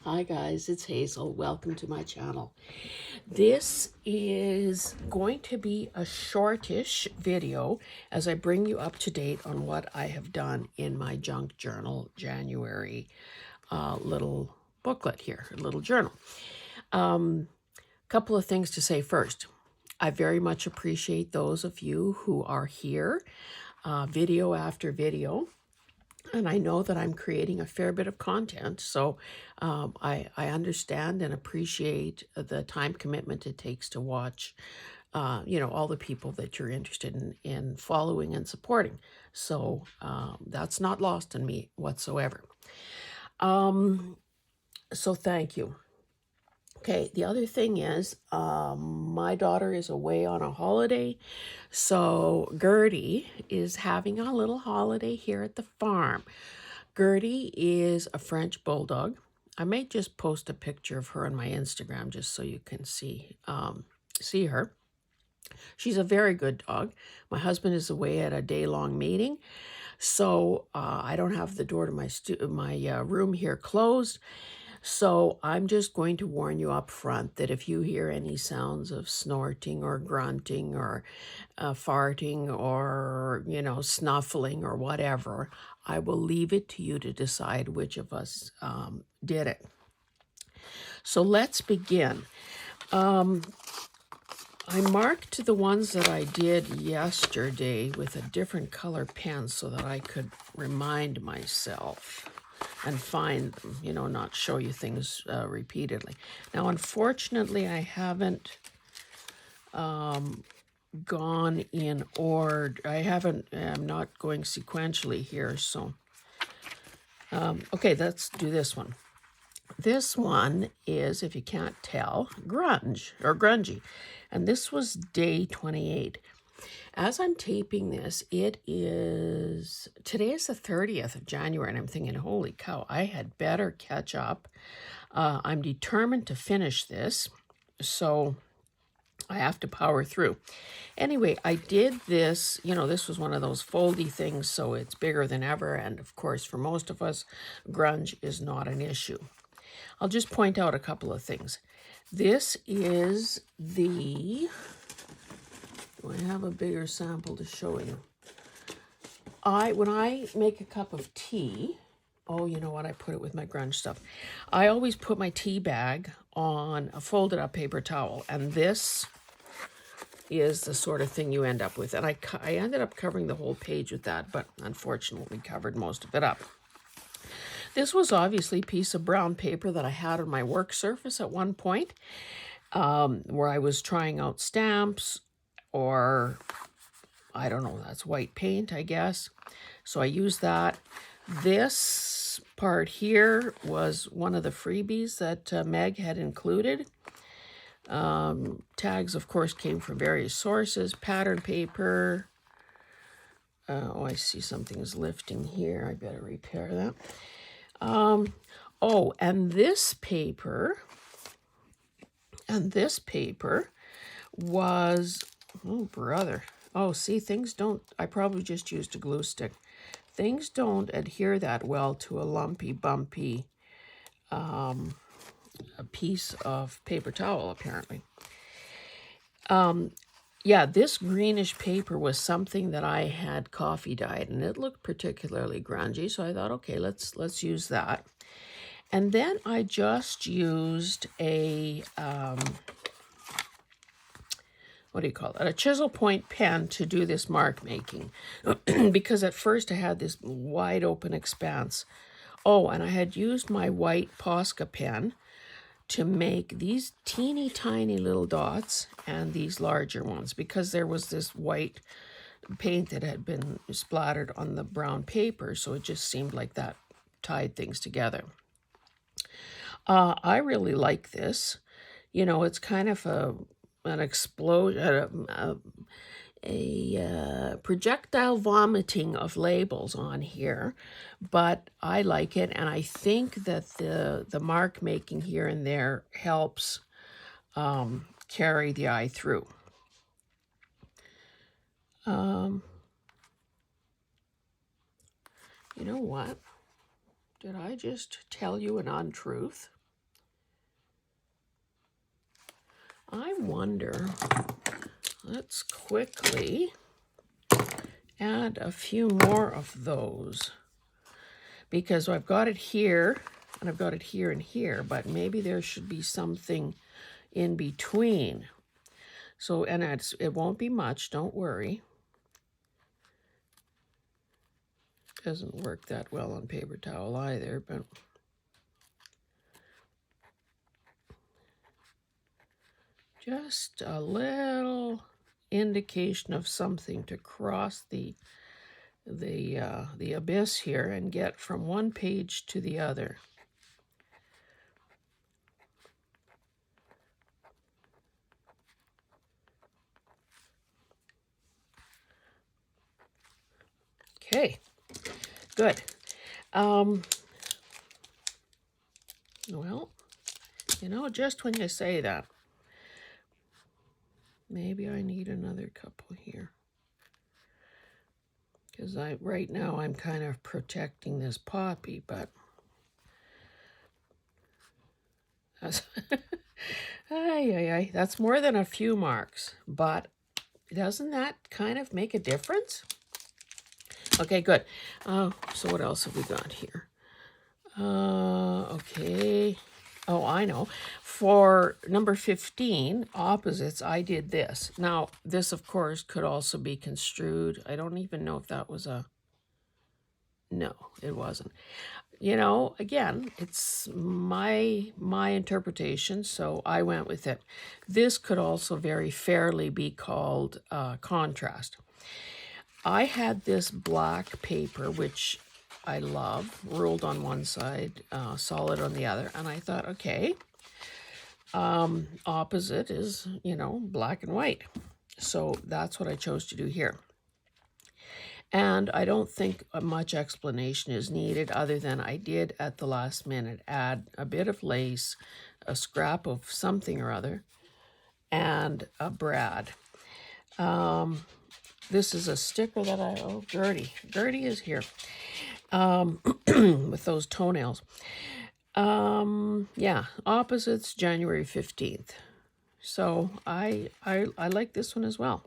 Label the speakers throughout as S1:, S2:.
S1: Hi guys, it's Hazel. Welcome to my channel. This is going to be a shortish video as I bring you up to date on what I have done in my junk journal January little booklet here, a little journal. Couple of things to say first. I very much appreciate those of you who are here video after video. And I know that I'm creating a fair bit of content, so I understand and appreciate the time commitment it takes to watch, all the people that you're interested in following and supporting. So that's not lost on me whatsoever. So thank you. Okay, the other thing is my daughter is away on a holiday, so Gertie is having a little holiday here at the farm. Gertie is a French bulldog. I may just post a picture of her on my Instagram just so you can see her. She's a very good dog. My husband is away at a day-long meeting, so I don't have the door to my room here closed. So I'm just going to warn you up front that if you hear any sounds of snorting or grunting or farting or, snuffling or whatever, I will leave it to you to decide which of us did it. So let's begin. I marked the ones that I did yesterday with a different color pen so that I could remind myself and find them, not show you things repeatedly. Now, unfortunately, I haven't gone in order. I'm not going sequentially here, so. Okay, let's do this one. This one is, if you can't tell, grungy. And this was day 28. As I'm taping this, today is the 30th of January, and I'm thinking, holy cow, I had better catch up. I'm determined to finish this, so I have to power through. Anyway, I did this, this was one of those foldy things, so it's bigger than ever, and of course, for most of us, grunge is not an issue. I'll just point out a couple of things. This is the... Do I have a bigger sample to show you? When I make a cup of tea, oh, you know what? I put it with my grunge stuff. I always put my tea bag on a folded up paper towel, and this is the sort of thing you end up with. And I ended up covering the whole page with that, but unfortunately covered most of it up. This was obviously a piece of brown paper that I had on my work surface at one point, where I was trying out stamps, or I don't know, that's white paint, I guess. So I used that. This part here was one of the freebies that Meg had included. Tags, of course, came from various sources. Pattern paper. Oh, I see something is lifting here. I better repair that. Oh, and this paper was, oh, brother. Oh, see, things don't, I probably just used a glue stick. Things don't adhere that well to a lumpy, bumpy a piece of paper towel, apparently. Yeah, this greenish paper was something that I had coffee dyed, and it looked particularly grungy, so I thought, okay, let's use that. And then I just used a, what do you call it? A chisel point pen to do this mark making. Because at first I had this wide open expanse. Oh, and I had used my white Posca pen to make these teeny tiny little dots and these larger ones, because there was this white paint that had been splattered on the brown paper, so it just seemed like that tied things together. I really like this. It's kind of an explosion, a projectile vomiting of labels on here, but I like it, and I think that the mark making here and there helps carry the eye through. You know what? Did I just tell you an untruth? I wonder, let's quickly add a few more of those, because I've got it here and I've got it here and here, but maybe there should be something in between. So, and it won't be much, don't worry. Doesn't work that well on paper towel either, but just a little indication of something to cross the abyss here and get from one page to the other. Okay, good. Well, you know, just when you say that, maybe I need another couple here. Because right now I'm kind of protecting this poppy, but that's, that's more than a few marks, but doesn't that kind of make a difference? Okay, good. So what else have we got here? Okay. Oh, I know. For number 15, opposites, I did this. Now, this, of course, could also be construed. I don't even know if that was a... No, it wasn't. You know, again, it's my interpretation, so I went with it. This could also very fairly be called contrast. I had this black paper, which I love, ruled on one side, solid on the other, and I thought, okay, opposite is, you know, black and white. So that's what I chose to do here. And I don't think much explanation is needed other than I did at the last minute add a bit of lace, a scrap of something or other, and a brad. This is a sticker that Gertie is here with those toenails. Yeah, opposites, January 15th. So I like this one as well.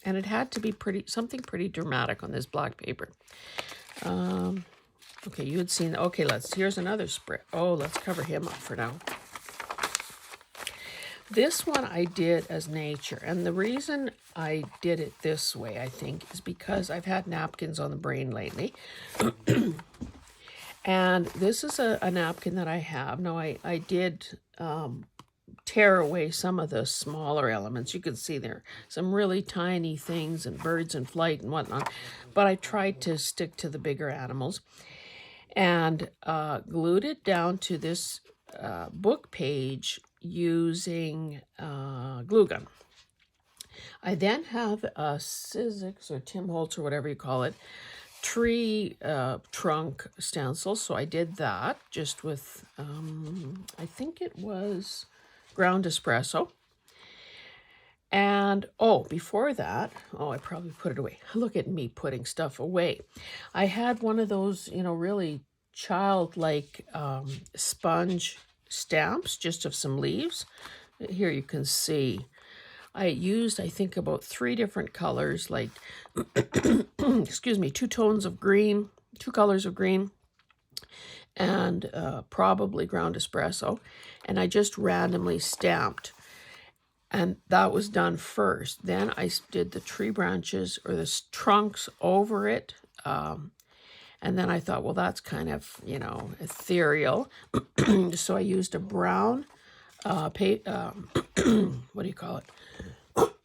S1: And it had to be something pretty dramatic on this black paper. Okay, you had seen, okay, here's another spread. Oh, let's cover him up for now. This one I did as nature, and the reason I did it this way, I think, is because I've had napkins on the brain lately. And this is a napkin that I have. Now, I did tear away some of the smaller elements. You can see there some really tiny things and birds in flight and whatnot, but I tried to stick to the bigger animals and glued it down to this book page using glue gun. I then have a Sizzix or Tim Holtz or whatever you call it, tree trunk stencil. So I did that just with, I think it was ground espresso. And, oh, before that, oh, I probably put it away. Look at me putting stuff away. I had one of those, you know, really childlike sponge stamps, just of some leaves. Here you can see. I used, I think, about 3 different colors, like, excuse me, 2 tones of green, 2 colors of green, and probably ground espresso. And I just randomly stamped. And that was done first. Then I did the tree branches or the trunks over it. And then I thought, well, that's kind of, you know, ethereal. So I used a brown, what do you call it?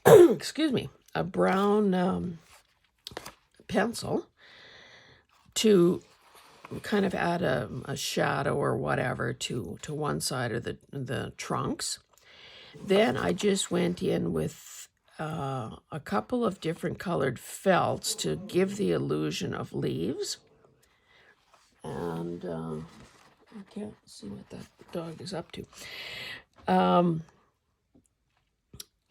S1: Excuse me, a brown pencil to kind of add a shadow or whatever to one side of the trunks. Then I just went in with a couple of different colored felts to give the illusion of leaves. And I can't see what that dog is up to.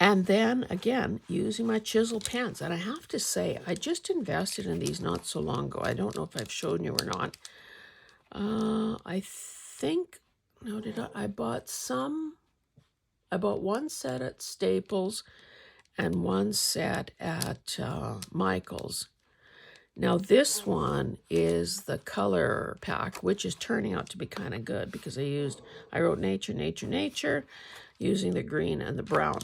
S1: And then, again, using my chisel pens. And I have to say, I just invested in these not so long ago. I don't know if I've shown you or not. I think, no, I bought some I bought one set at Staples and one set at Michael's. Now this one is the color pack, which is turning out to be kind of good because I wrote nature, nature, nature, using the green and the brown.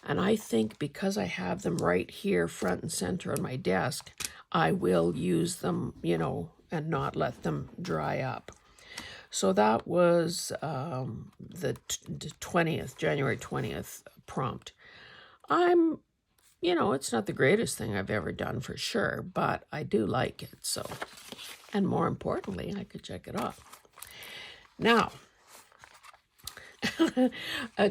S1: And I think because I have them right here front and center on my desk, I will use them, you know, and not let them dry up. So that was the 20th, January 20th prompt. You know, it's not the greatest thing I've ever done for sure, but I do like it. So, and more importantly, I could check it off. Now,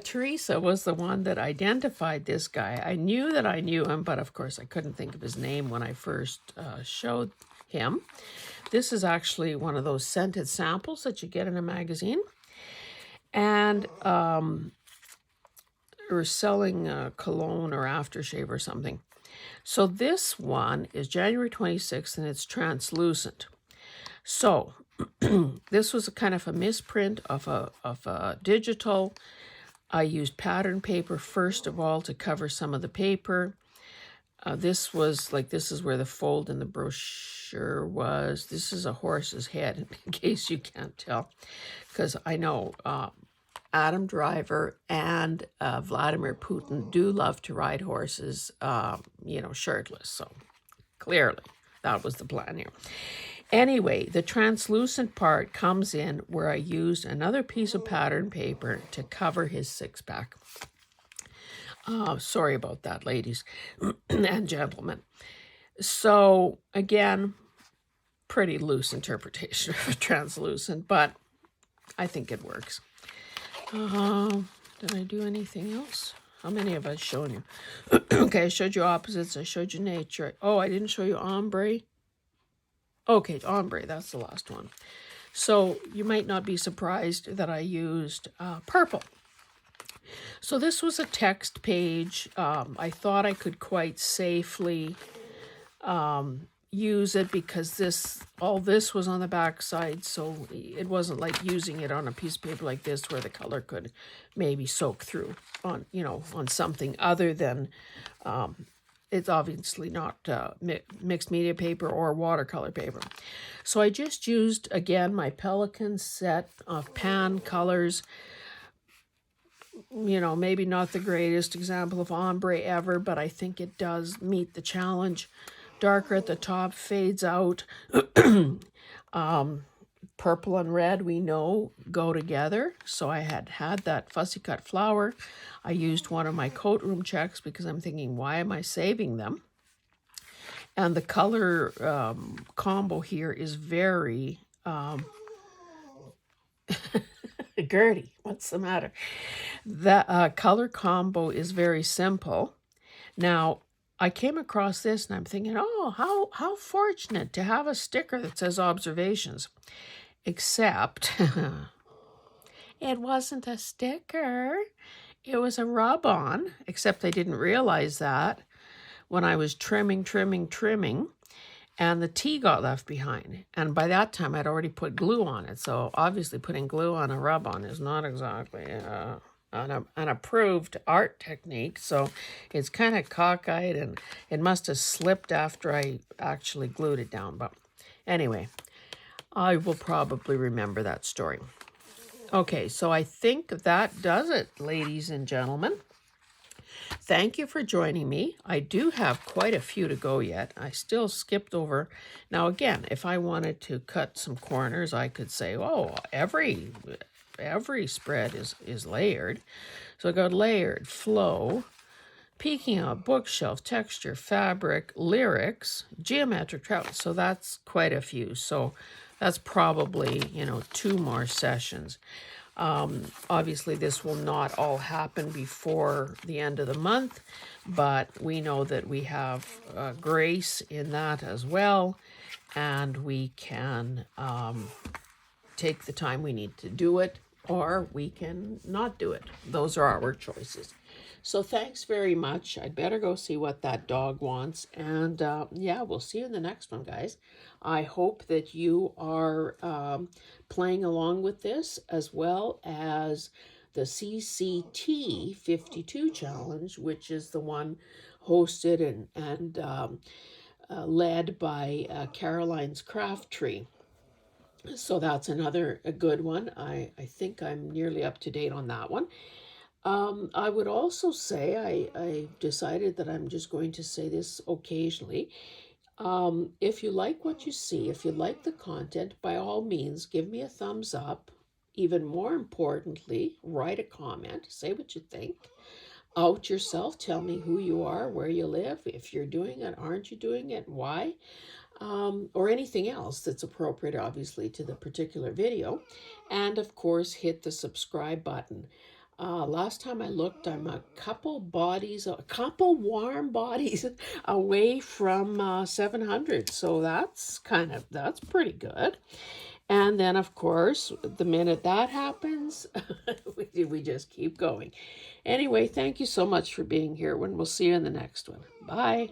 S1: Teresa was the one that identified this guy. I knew that I knew him, but of course I couldn't think of his name when I first showed him. This is actually one of those scented samples that you get in a magazine. And we're selling cologne or aftershave or something. So this one is January 26th and it's translucent. So this was a kind of a misprint of a digital. I used pattern paper first of all to cover some of the paper. This was like, this is where the fold in the brochure was. This is a horse's head, in case you can't tell, because I know Adam Driver and Vladimir Putin do love to ride horses, you know, shirtless. So clearly that was the plan here. Anyway, the translucent part comes in where I used another piece of pattern paper to cover his six-pack. Sorry about that, ladies and gentlemen. So again, pretty loose interpretation of translucent, but I think it works. Did I do anything else? How many have I shown you? Okay, I showed you opposites. I showed you nature. Oh, I didn't show you ombre. Okay, ombre, that's the last one. So you might not be surprised that I used purple. So this was a text page. I thought I could quite safely use it because all this was on the back side, so it wasn't like using it on a piece of paper like this where the color could maybe soak through on, you know, on something other than it's obviously not mixed media paper or watercolor paper. So I just used, again, my Pelikan set of pan colors. You know, maybe not the greatest example of ombre ever, but I think it does meet the challenge. Darker at the top, fades out. Purple and red, we know, go together. So I had that fussy cut flower. I used one of my coat room checks because I'm thinking, why am I saving them? And the color combo here is very... Gertie, what's the matter? The color combo is very simple. Now, I came across this and I'm thinking, oh, how fortunate to have a sticker that says observations. Except it wasn't a sticker. It was a rub-on, except I didn't realize that when I was trimming, and the tea got left behind. And by that time, I'd already put glue on it. So obviously putting glue on a rub-on is not exactly an approved art technique. So it's kind of cockeyed, and it must have slipped after I actually glued it down. But anyway, I will probably remember that story. Okay, so I think that does it, ladies and gentlemen. Thank you for joining me. I do have quite a few to go yet. I still skipped over. Now, again, if I wanted to cut some corners, I could say, oh, every spread is layered. So I got layered, flow, peeking out, bookshelf, texture, fabric, lyrics, geometric trout. So that's quite a few. So that's probably, 2 more sessions. Obviously, this will not all happen before the end of the month, but we know that we have grace in that as well, and we can take the time we need to do it, or we can not do it. Those are our choices. So thanks very much. I'd better go see what that dog wants. And yeah, we'll see you in the next one, guys. I hope that you are playing along with this as well as the CCT 52 challenge, which is the one hosted and led by Caroline's Craft Tree. So that's another a good one. I think I'm nearly up to date on that one. I would also say I decided that I'm just going to say this occasionally. If you like what you see, if you like the content, by all means, give me a thumbs up. Even more importantly, write a comment, say what you think. Out yourself, tell me who you are, where you live, if you're doing it, aren't you doing it, why, or anything else that's appropriate, obviously, to the particular video. And of course, hit the subscribe button. Last time I looked, I'm a couple warm bodies away from 700. So that's pretty good. And then, of course, the minute that happens, we just keep going. Anyway, thank you so much for being here. We'll see you in the next one. Bye.